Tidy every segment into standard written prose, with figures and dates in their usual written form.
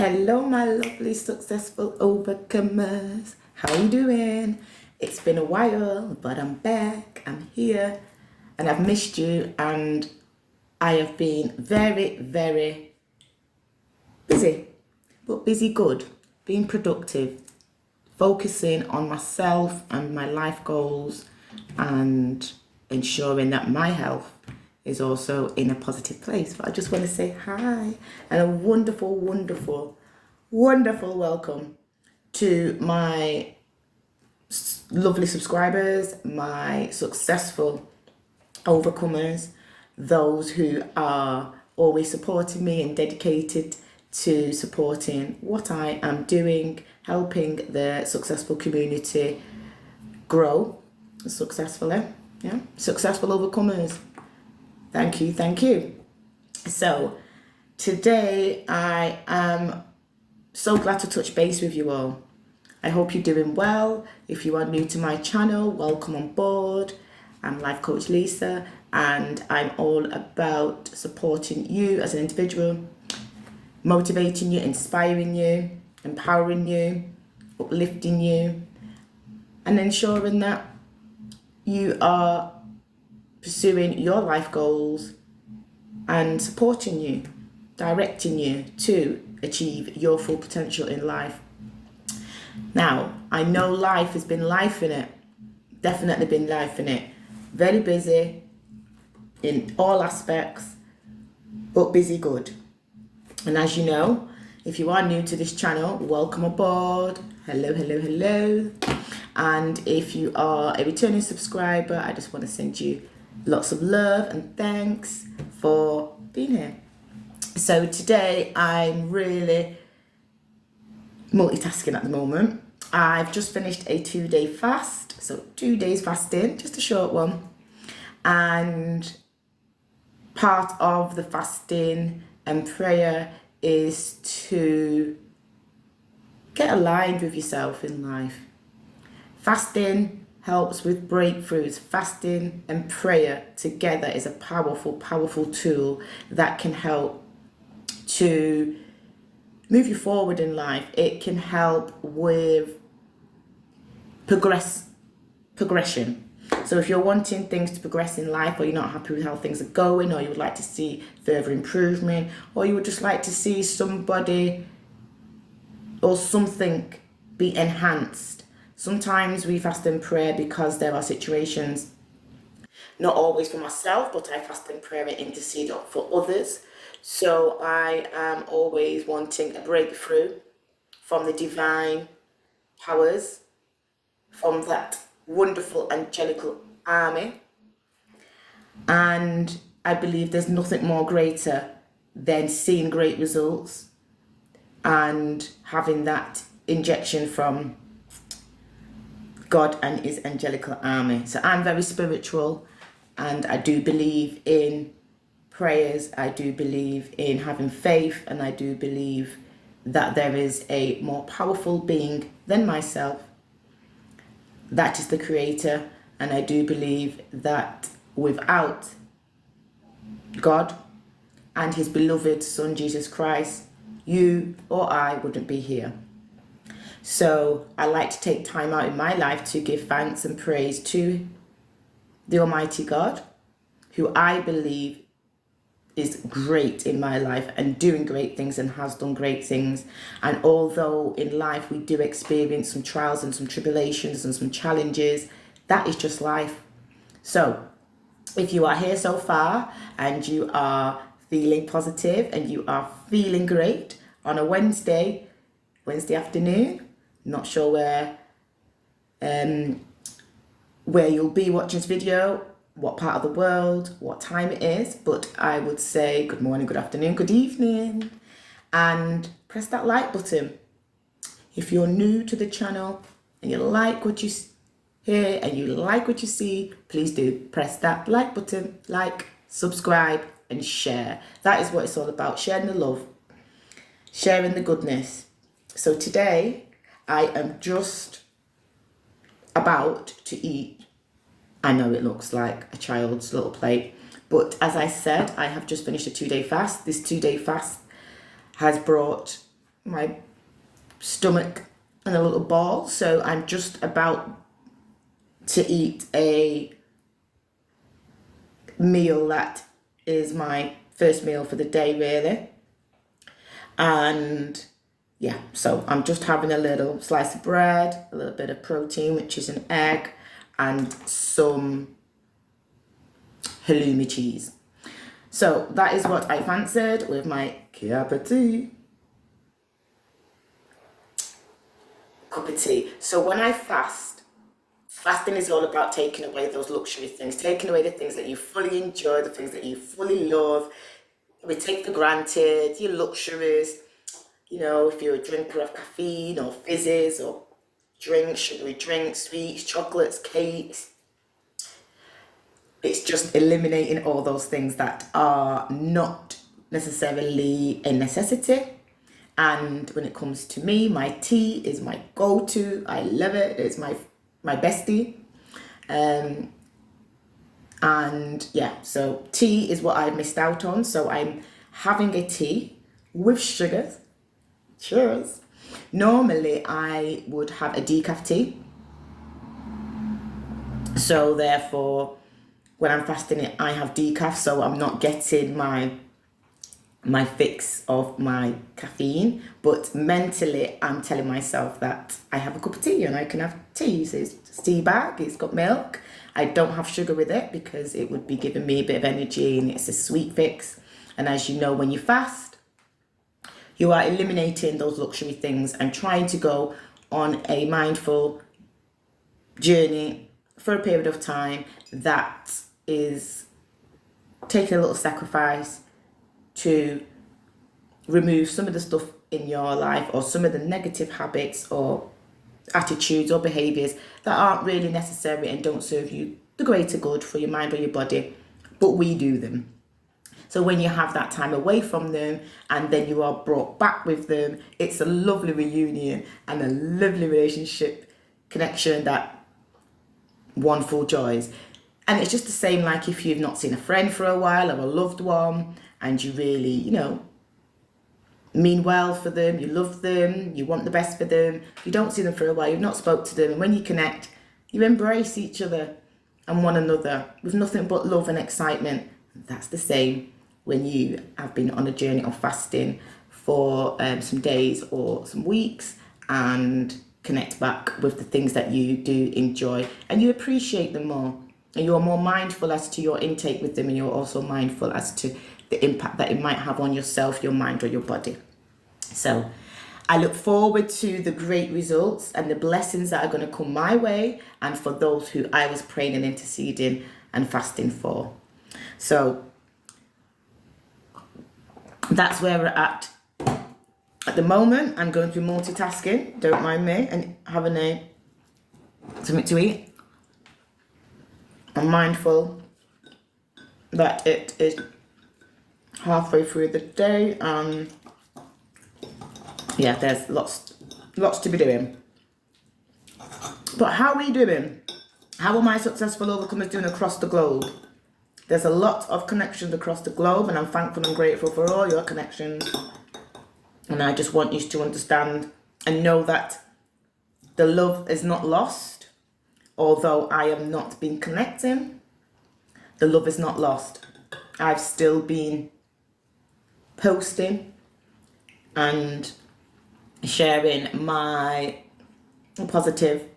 Hello, my lovely successful overcomers. How you doing? It's been a while, but I'm back. I'm here, and I've missed you. And I have been very, very busy, but busy good, being productive, focusing on myself and my life goals, and ensuring that my health is also in a positive place. But I just want to say hi and a wonderful, wonderful, wonderful welcome to my lovely subscribers, my successful overcomers, those who are always supporting me and dedicated to supporting what I am doing, helping the successful community grow successfully. Yeah, successful overcomers. Thank you, thank you. So today I am so glad to touch base with you all. I hope you're doing well. If you are new to my channel, welcome on board. I'm Life Coach Lisa, and I'm all about supporting you as an individual, motivating you, inspiring you, empowering you, uplifting you, and ensuring that you are pursuing your life goals and supporting you, directing you to achieve your full potential in life. Now, I know life has been life in it, definitely been life in it. Very busy in all aspects, but busy good. And as you know, if you are new to this channel, welcome aboard. Hello, hello, hello. And if you are a returning subscriber, I just want to send you lots of love and thanks for being here. So today I'm really multitasking at the moment. I've just finished a 2-day fast, so 2 days fasting, just a short one. And part of the fasting and prayer is to get aligned with yourself in life. Fasting helps with breakthroughs. Fasting and prayer together is a powerful, powerful tool that can help to move you forward in life. It can help with progression. So if you're wanting things to progress in life, or you're not happy with how things are going, or you would like to see further improvement, or you would just like to see somebody or something be enhanced. Sometimes we fast and pray because there are situations, not always for myself, but I fast and pray and intercede for others. So I am always wanting a breakthrough from the divine powers, from that wonderful angelical army. And I believe there's nothing more greater than seeing great results and having that injection from God and his angelical army. So I'm very spiritual, and I do believe in prayers. I do believe in having faith, and I do believe that there is a more powerful being than myself. That is the creator. And I do believe that without God and his beloved son Jesus Christ, you or I wouldn't be here. So I like to take time out in my life to give thanks and praise to the Almighty God, who I believe is great in my life and doing great things and has done great things. And although in life we do experience some trials and some tribulations and some challenges, that is just life. So if you are here so far and you are feeling positive and you are feeling great on a Wednesday afternoon, not sure where you'll be watching this video, what part of the world, what time it is, but I would say good morning, good afternoon, good evening, and press that like button. If you're new to the channel and you like what you hear and you like what you see, please do press that like button, like, subscribe, and share. That is what it's all about, sharing the love, sharing the goodness. So today I am just about to eat. I know it looks like a child's little plate, but as I said, I have just finished a 2-day fast. This 2-day fast has brought my stomach in a little ball. So I'm just about to eat a meal that is my first meal for the day, really. And yeah, so I'm just having a little slice of bread, a little bit of protein, which is an egg, and some halloumi cheese. So that is what I fancied with my cup of tea. Cup of tea. So when I fast, fasting is all about taking away those luxury things, taking away the things that you fully enjoy, the things that you fully love. We take for granted, your luxuries. You know, if you're a drinker of caffeine or fizzes or drinks, sugary drinks, sweets, chocolates, cakes. It's just eliminating all those things that are not necessarily a necessity. And when it comes to me, my tea is my go-to. I love it. It's my bestie. And yeah, so tea is what I missed out on. So I'm having a tea with sugars. Cheers. Normally, I would have a decaf tea. So therefore, when I'm fasting it, I have decaf, so I'm not getting my fix of my caffeine. But mentally, I'm telling myself that I have a cup of tea and I can have tea. So it's a tea bag, it's got milk. I don't have sugar with it because it would be giving me a bit of energy and it's a sweet fix. And as you know, when you fast, you are eliminating those luxury things and trying to go on a mindful journey for a period of time that is taking a little sacrifice to remove some of the stuff in your life or some of the negative habits or attitudes or behaviours that aren't really necessary and don't serve you the greater good for your mind or your body, but we do them. So when you have that time away from them and then you are brought back with them, it's a lovely reunion and a lovely relationship connection that one full joys. And it's just the same like if you've not seen a friend for a while or a loved one and you really, you know, mean well for them, you love them, you want the best for them, you don't see them for a while, you've not spoke to them, and when you connect, you embrace each other and one another with nothing but love and excitement. That's the same when you have been on a journey of fasting for some days or some weeks and connect back with the things that you do enjoy and you appreciate them more and you're more mindful as to your intake with them and you're also mindful as to the impact that it might have on yourself, your mind or your body. So I look forward to the great results and the blessings that are going to come my way and for those who I was praying and interceding and fasting for. So that's where we're at the moment. I'm going to be multitasking, don't mind me, and having something to eat. I'm mindful that it is halfway through the day and yeah, there's lots to be doing. But how are we doing? How are my successful overcomers doing across the globe? There's a lot of connections across the globe and I'm thankful and grateful for all your connections. And I just want you to understand and know that the love is not lost. Although I am not been connecting, the love is not lost. I've still been posting and sharing my positive,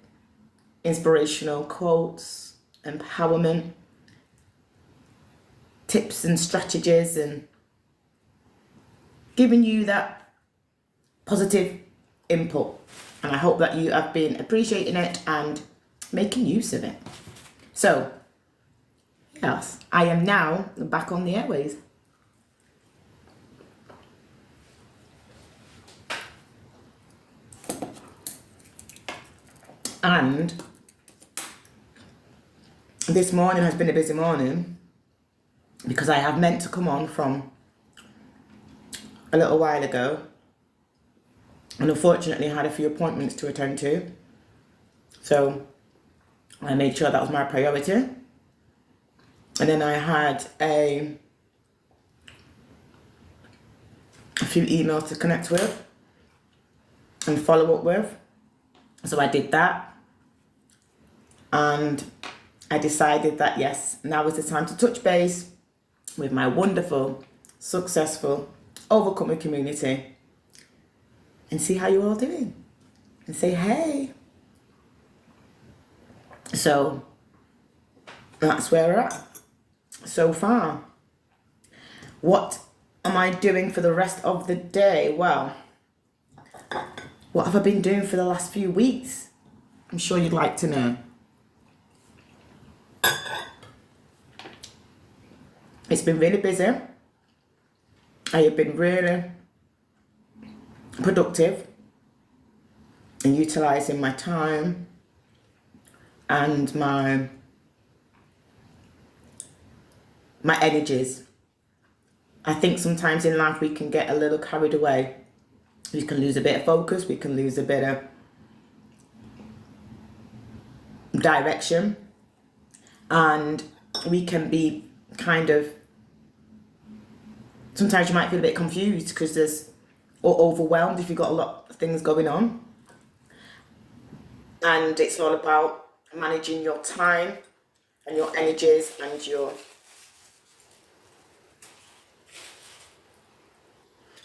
inspirational quotes, empowerment, tips and strategies and giving you that positive input. And I hope that you have been appreciating it and making use of it. So, yes, I am now back on the airways. And this morning has been a busy morning because I have meant to come on from a little while ago and unfortunately I had a few appointments to attend to. So I made sure that was my priority. And then I had a few emails to connect with. and follow up with. So I did that, and I decided that yes, now is the time to touch base with my wonderful, successful, overcoming community and see how you're all doing and say hey. So that's where we're at so far. What am I doing for the rest of the day? Well, what have I been doing for the last few weeks? I'm sure you'd like to know. It's been really busy. I have been really productive in utilising my time and my energies. I think sometimes in life we can get a little carried away. We can lose a bit of focus, we can lose a bit of direction, and we can be kind of, sometimes you might feel a bit confused because or overwhelmed if you've got a lot of things going on. And it's all about managing your time and your energies and your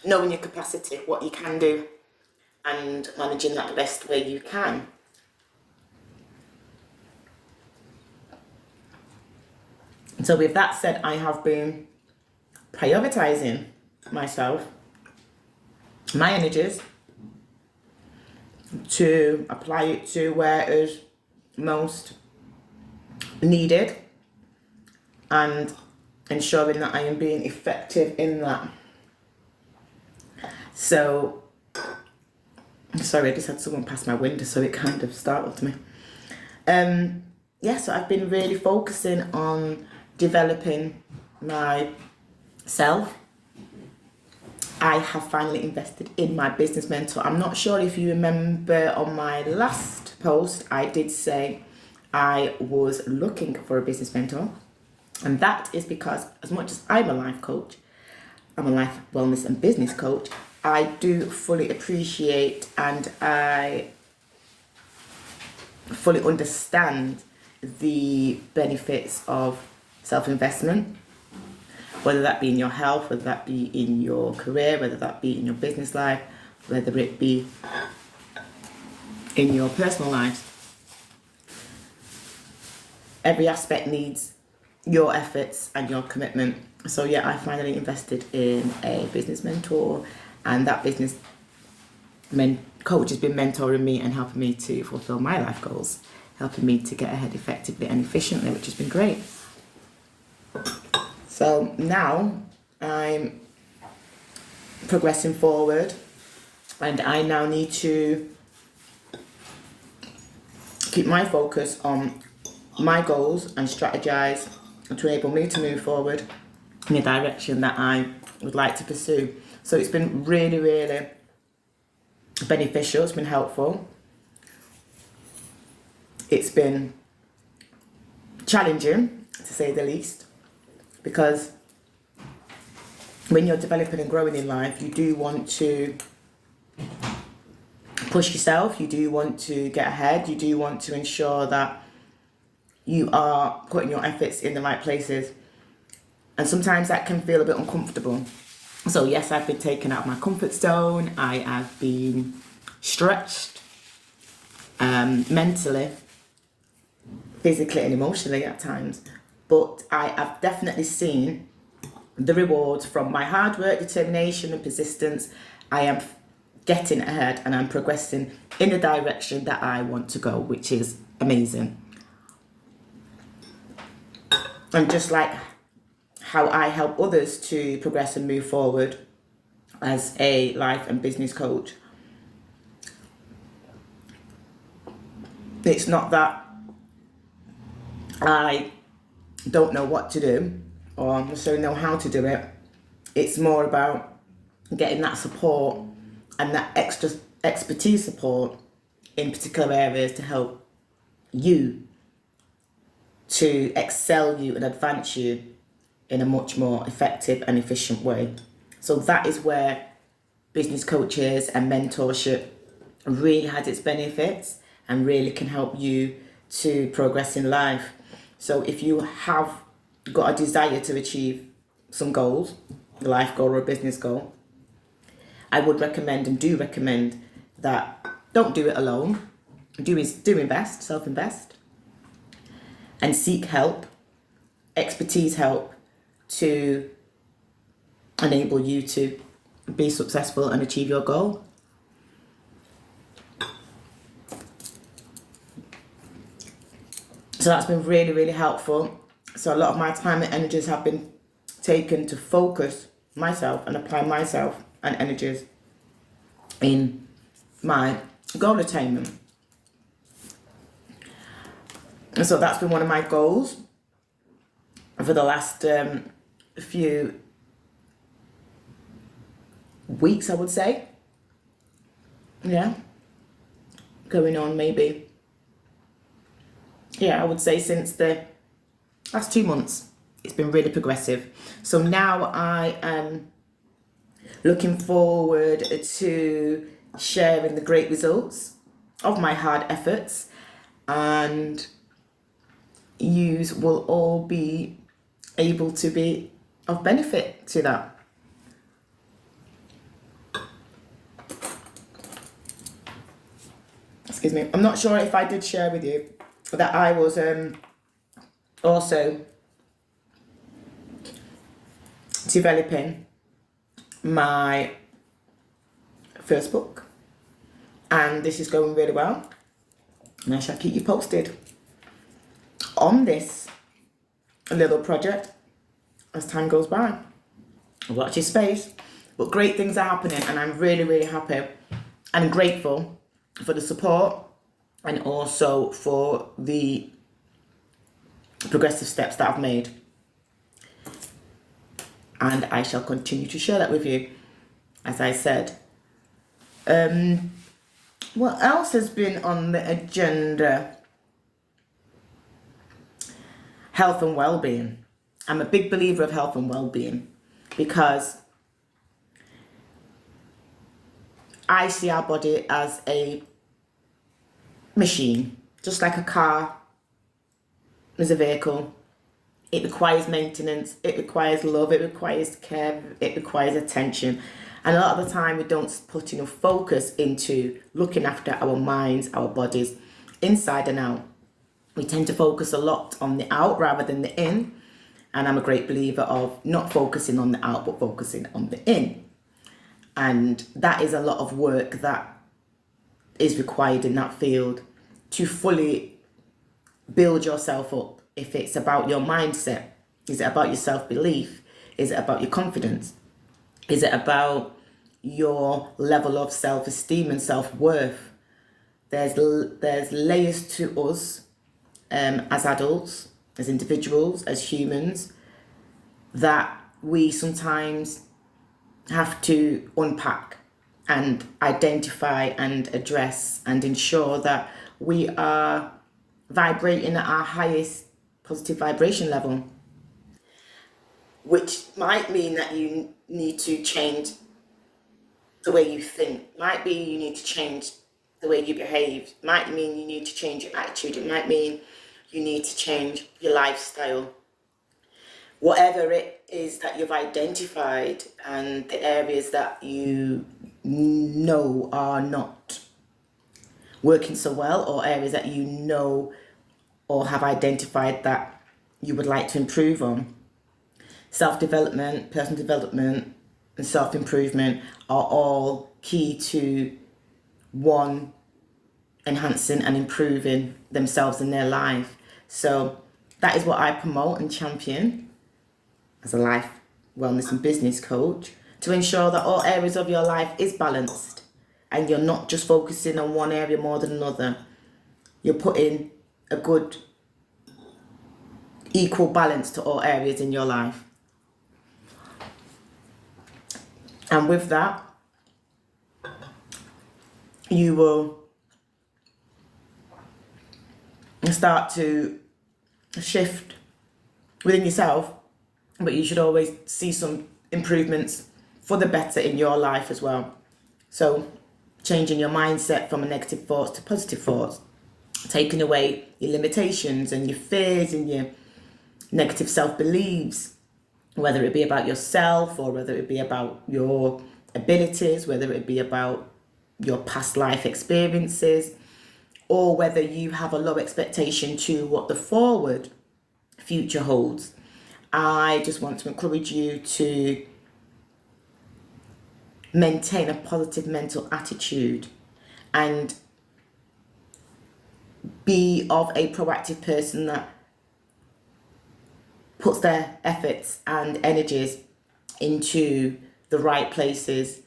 knowing your capacity, what you can do, and managing that the best way you can. So with that said, I have been prioritizing myself, my energies, to apply it to where it is most needed and ensuring that I am being effective in that. So, sorry, I just had someone pass my window, so it kind of startled me. So I've been really focusing on developing myself. I have finally invested in my business mentor. I'm not sure if you remember on my last post, I did say I was looking for a business mentor. And that is because as much as I'm a life coach, I'm a life, wellness and business coach, I do fully appreciate and I fully understand the benefits of self-investment, whether that be in your health, whether that be in your career, whether that be in your business life, whether it be in your personal life. Every aspect needs your efforts and your commitment. So yeah, I finally invested in a business mentor, and that business coach has been mentoring me and helping me to fulfill my life goals, helping me to get ahead effectively and efficiently, which has been great. So now I'm progressing forward, and I now need to keep my focus on my goals and strategize to enable me to move forward in the direction that I would like to pursue. So it's been really, really beneficial. It's been helpful. It's been challenging, to say the least, because when you're developing and growing in life, you do want to push yourself, you do want to get ahead, you do want to ensure that you are putting your efforts in the right places. And sometimes that can feel a bit uncomfortable. So yes, I've been taken out of my comfort zone. I have been stretched mentally, physically and emotionally at times. But I have definitely seen the rewards from my hard work, determination and persistence. I am getting ahead and I'm progressing in the direction that I want to go, which is amazing. And just like how I help others to progress and move forward as a life and business coach, it's not that I don't know what to do or necessarily know how to do it. It's more about getting that support and that extra expertise support in particular areas to help you to excel you and advance you in a much more effective and efficient way. So that is where business coaches and mentorship really has its benefits and really can help you to progress in life. So if you have got a desire to achieve some goals, a life goal or a business goal, I would recommend and do recommend that don't do it alone. Do invest, self-invest, and seek help, expertise help to enable you to be successful and achieve your goal. So that's been really, really helpful. So a lot of my time and energies have been taken to focus myself and apply myself and energies in my goal attainment. And so that's been one of my goals for the last few weeks, I would say. Yeah. Going on maybe. Yeah, I would say since the last 2 months, it's been really progressive. So now I am looking forward to sharing the great results of my hard efforts, and you will all be able to be of benefit to that. Excuse me. I'm not sure if I did share with you that I was also developing my first book, and this is going really well, and I shall keep you posted on this little project as time goes by. Watch your space, but great things are happening, and I'm really, really happy and grateful for the support and also for the progressive steps that I've made. And I shall continue to share that with you, as I said. What else has been on the agenda? Health and well-being. I'm a big believer of health and well-being because I see our body as a machine, just like a car is a vehicle. It requires maintenance, it requires love, it requires care, it requires attention. And a lot of the time we don't put enough focus into looking after our minds, our bodies, inside and out. We tend to focus a lot on the out rather than the in. And I'm a great believer of not focusing on the out, but focusing on the in. And that is a lot of work that is required in that field to fully build yourself up. If it's about your mindset, is it about your self-belief? Is it about your confidence? Is it about your level of self-esteem and self-worth? There's layers to us as adults, as individuals, as humans, that we sometimes have to unpack and identify and address and ensure that we are vibrating at our highest positive vibration level, which might mean that you need to change the way you think, might be you need to change the way you behave, might mean you need to change your attitude, it might mean you need to change your lifestyle. Whatever it is that you've identified and the areas that you know are not working so well, or areas that you know or have identified that you would like to improve on. Self-development, personal development, and self-improvement are all key to one enhancing and improving themselves in their life. So that is what I promote and champion as a life, wellness and business coach, to ensure that all areas of your life is balanced and you're not just focusing on one area more than another. You're putting a good equal balance to all areas in your life. And with that, you will start to shift within yourself, but you should always see some improvements for the better in your life as well. So changing your mindset from a negative thoughts to positive thoughts, taking away your limitations and your fears and your negative self-beliefs, whether it be about yourself or whether it be about your abilities, whether it be about your past life experiences, or whether you have a low expectation to what the forward future holds. I just want to encourage you to maintain a positive mental attitude and be of a proactive person that puts their efforts and energies into the right places,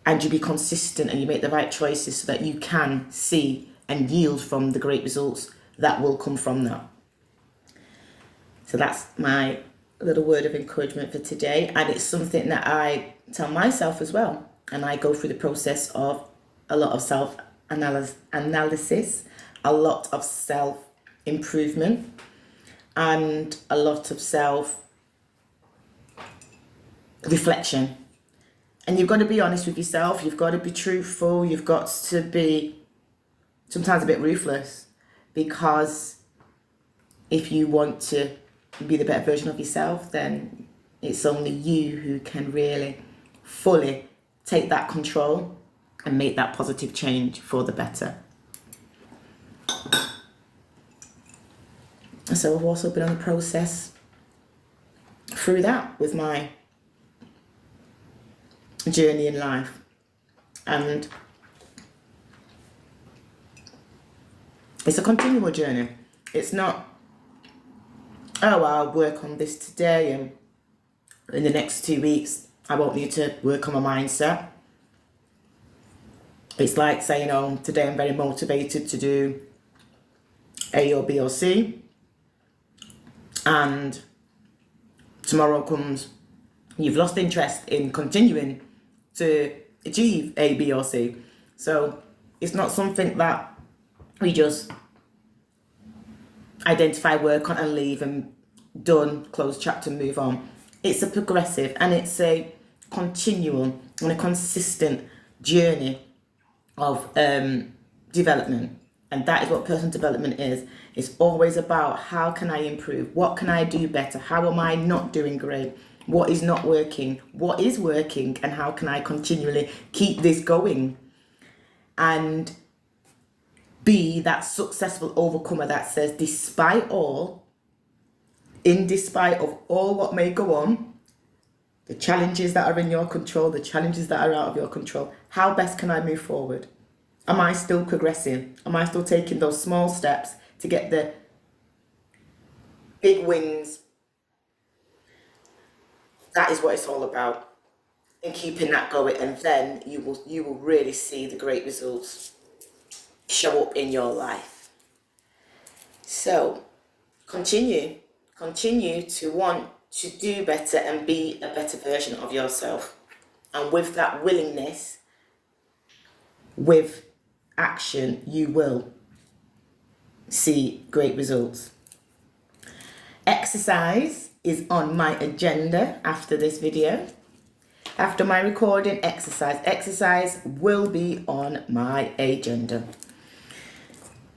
and you be consistent and you make the right choices so that you can see and yield from the great results that will come from that. So that's my little word of encouragement for today, and it's something that I tell myself as well, and I go through the process of a lot of self-analysis, a lot of self-improvement, and a lot of self-reflection. And you've got to be honest with yourself, you've got to be truthful, you've got to be sometimes a bit ruthless, because if you want to be the better version of yourself, then it's only you who can really fully take that control and make that positive change for the better. So I've also been on the process through that with my journey in life, and it's a continual journey. It's not, oh, I'll work on this today and in the next 2 weeks I won't need to work on my mindset. It's like saying, oh, today I'm very motivated to do A or B or C, and tomorrow comes, you've lost interest in continuing to achieve A, B or C. So it's not something that we just identify, work on and leave and done, close chapter, move on. It's a progressive and it's a continual and a consistent journey of development. And that is what personal development is. It's always about, how can I improve? What can I do better? How am I not doing great? What is not working? What is working? And how can I continually keep this going? And be that successful overcomer that says, despite all, in despite of all what may go on, the challenges that are in your control, the challenges that are out of your control, how best can I move forward? Am I still progressing? Am I still taking those small steps to get the big wins? That is what it's all about, and keeping that going, and then you will really see the great results show up in your life. So continue to want to do better and be a better version of yourself, and with that willingness, with action, you will see great results. Exercise is on my agenda after this video. After my recording, exercise will be on my agenda.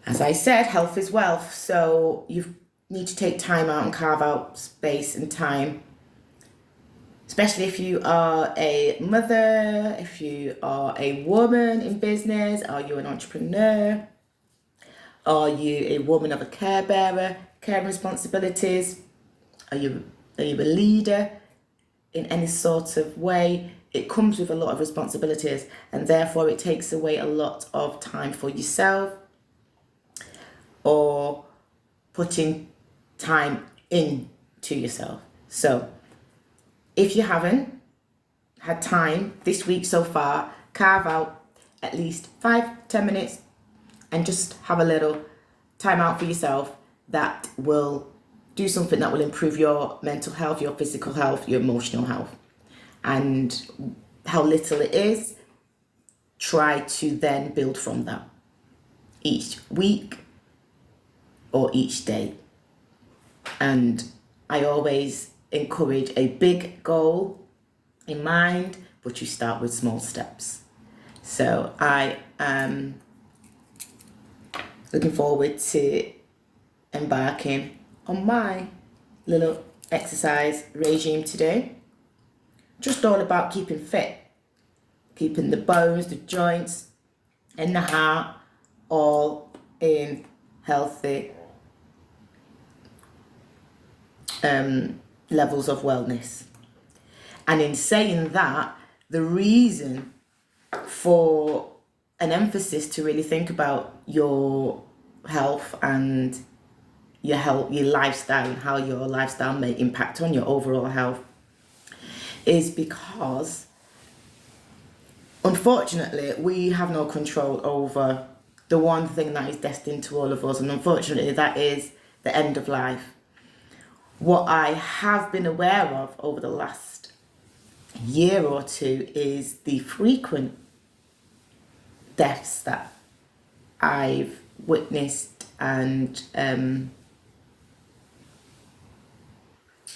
As I said, health is wealth, so you need to take time out and carve out space and time, especially if you are a mother, if you are a woman in business, are you an entrepreneur, are you a woman of a care bearer, care responsibilities, are you a leader in any sort of way? It comes with a lot of responsibilities, and therefore it takes away a lot of time for yourself, or putting time into yourself. So if you haven't had time this week so far, carve out at least 5-10 minutes and just have a little time out for yourself that will do something that will improve your mental health, your physical health, your emotional health. And how little it is, try to then build from that each week or each day. And I always encourage a big goal in mind, but you start with small steps. So I am looking forward to embarking on my little exercise regime today. Just all about keeping fit, keeping the bones, the joints, and the heart all in healthy levels of wellness. And in saying that, the reason for an emphasis to really think about your health and your lifestyle, and how your lifestyle may impact on your overall health, is because unfortunately we have no control over the one thing that is destined to all of us, and unfortunately that is the end of life. What I have been aware of over the last year or two is the frequent deaths that I've witnessed and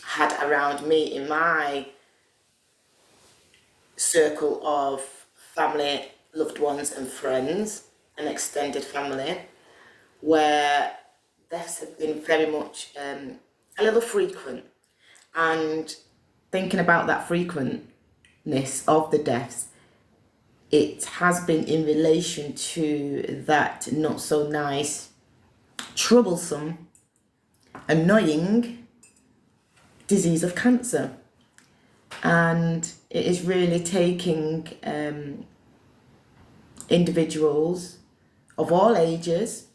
had around me in my circle of family, loved ones and friends and extended family, where deaths have been very much a little frequent. And thinking about that frequentness of the deaths, it has been in relation to that not so nice, troublesome, annoying disease of cancer. And it is really taking individuals of all ages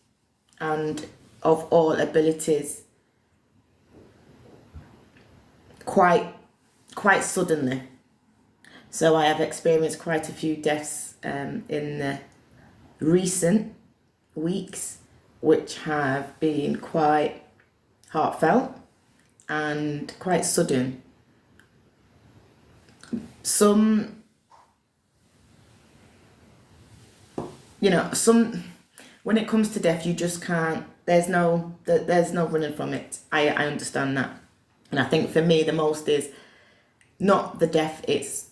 and of all abilities quite suddenly. So I have experienced quite a few deaths in the recent weeks, which have been quite heartfelt and quite sudden. Some, when it comes to death, you just can't, there's no running from it. I understand that. And I think for me, the most is not the death, it's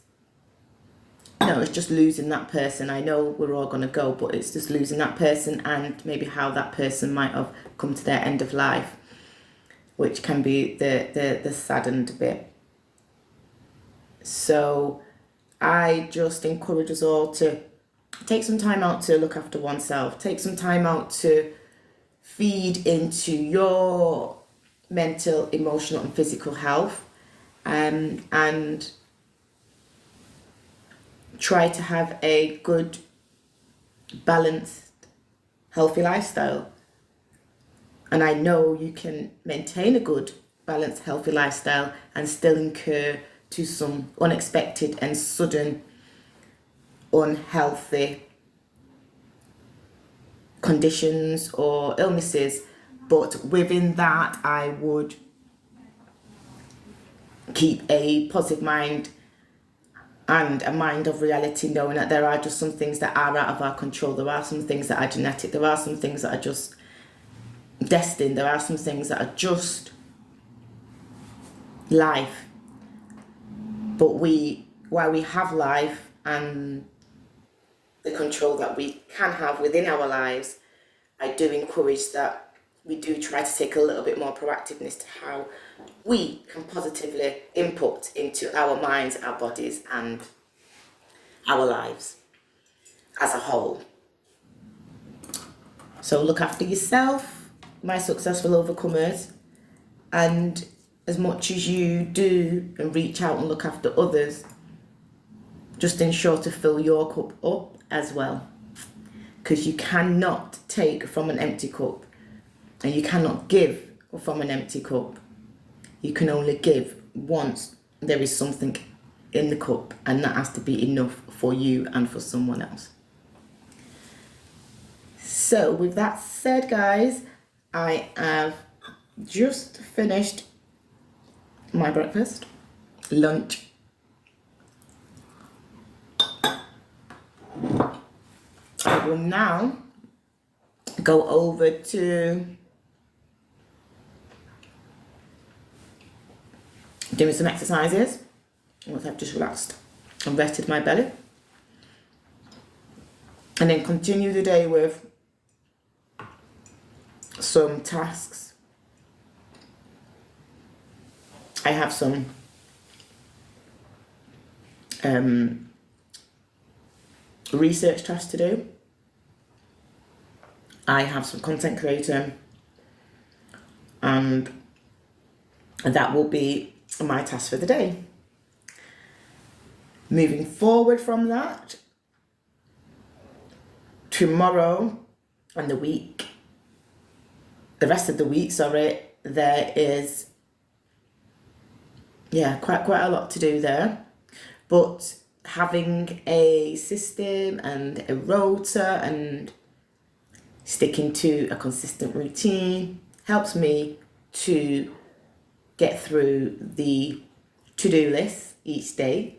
just losing that person. I know we're all going to go, but it's just losing that person and maybe how that person might have come to their end of life, which can be the saddened bit. So I just encourage us all to take some time out to look after oneself. Take some time out to feed into your mental, emotional and physical health, and try to have a good, balanced, healthy lifestyle. And I know you can maintain a good, balanced, healthy lifestyle and still incur to some unexpected and sudden unhealthy conditions or illnesses. But within that, I would keep a positive mind and a mind of reality, knowing that there are just some things that are out of our control. There are some things that are genetic. There are some things that are just destined. There are some things that are just life. But while we have life and the control that we can have within our lives, I do encourage that we do try to take a little bit more proactiveness to how we can positively input into our minds, our bodies and our lives as a whole. So look after yourself, my successful overcomers, and as much as you do and reach out and look after others, just ensure to fill your cup up as well, because you cannot take from an empty cup and you cannot give from an empty cup. You can only give once there is something in the cup, and that has to be enough for you and for someone else. So with that said, guys, I have just finished my breakfast, lunch. I will now go over to doing some exercises once I've just relaxed and rested my belly. And then continue the day with some tasks. I have some research tasks to do. I have some content creating, and that will be my task for the day. Moving forward from that, tomorrow and the rest of the week, there is quite a lot to do there. But having a system and a rota and sticking to a consistent routine helps me to get through the to-do list each day,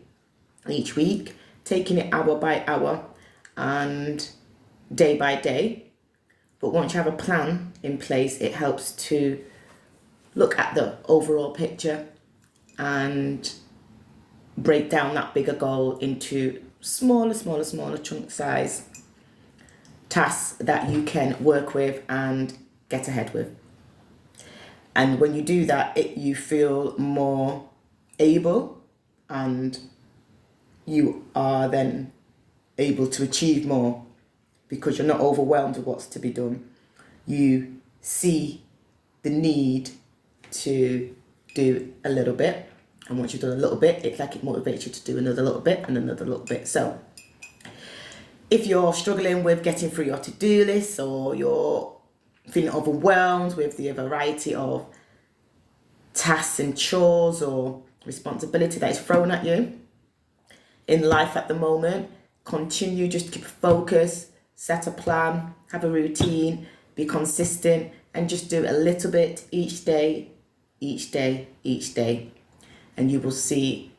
each week, taking it hour by hour and day by day. But once you have a plan in place, it helps to look at the overall picture and break down that bigger goal into smaller chunk size tasks that you can work with and get ahead with. And when you do that, you feel more able, and you are then able to achieve more because you're not overwhelmed with what's to be done. You see the need to do a little bit, and once you've done a little bit, it's like it motivates you to do another little bit and another little bit. So if you're struggling with getting through your to-do list, or you're feeling overwhelmed with the variety of tasks and chores or responsibility that is thrown at you in life at the moment, continue, just keep focus, set a plan, have a routine, be consistent, and just do a little bit each day, and you will see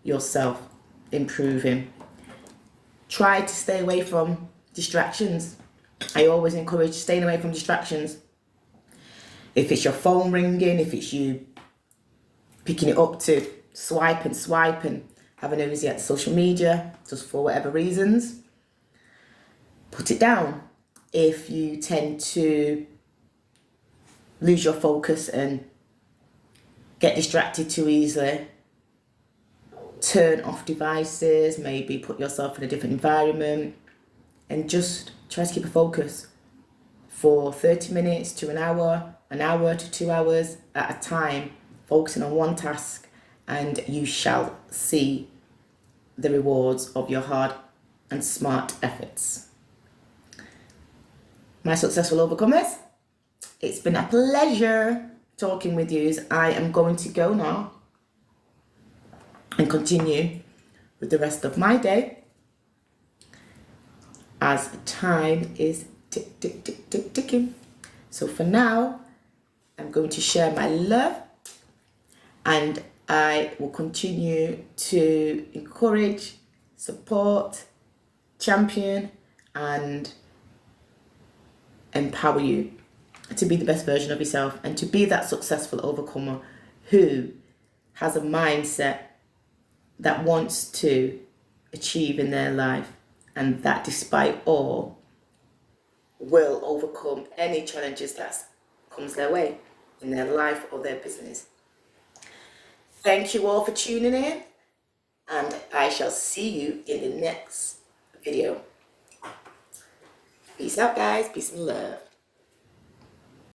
yourself improving. Try to stay away from distractions. I always encourage staying away from distractions. If it's your phone ringing, if it's you picking it up to swipe and have a nosy at social media, just for whatever reasons, put it down. If you tend to lose your focus and get distracted too easily, turn off devices, maybe put yourself in a different environment, and just try to keep a focus for 30 minutes to an hour to 2 hours at a time, focusing on one task, and you shall see the rewards of your hard and smart efforts. My successful overcomers, it's been a pleasure talking with you. I am going to go now and continue with the rest of my day, as time is ticking. So for now, I'm going to share my love, and I will continue to encourage, support, champion, and empower you to be the best version of yourself and to be that successful overcomer who has a mindset that wants to achieve in their life, and that despite all will overcome any challenges that comes their way in their life or their business. Thank you all for tuning in, and I shall see you in the next video. Peace out, guys. Peace and love.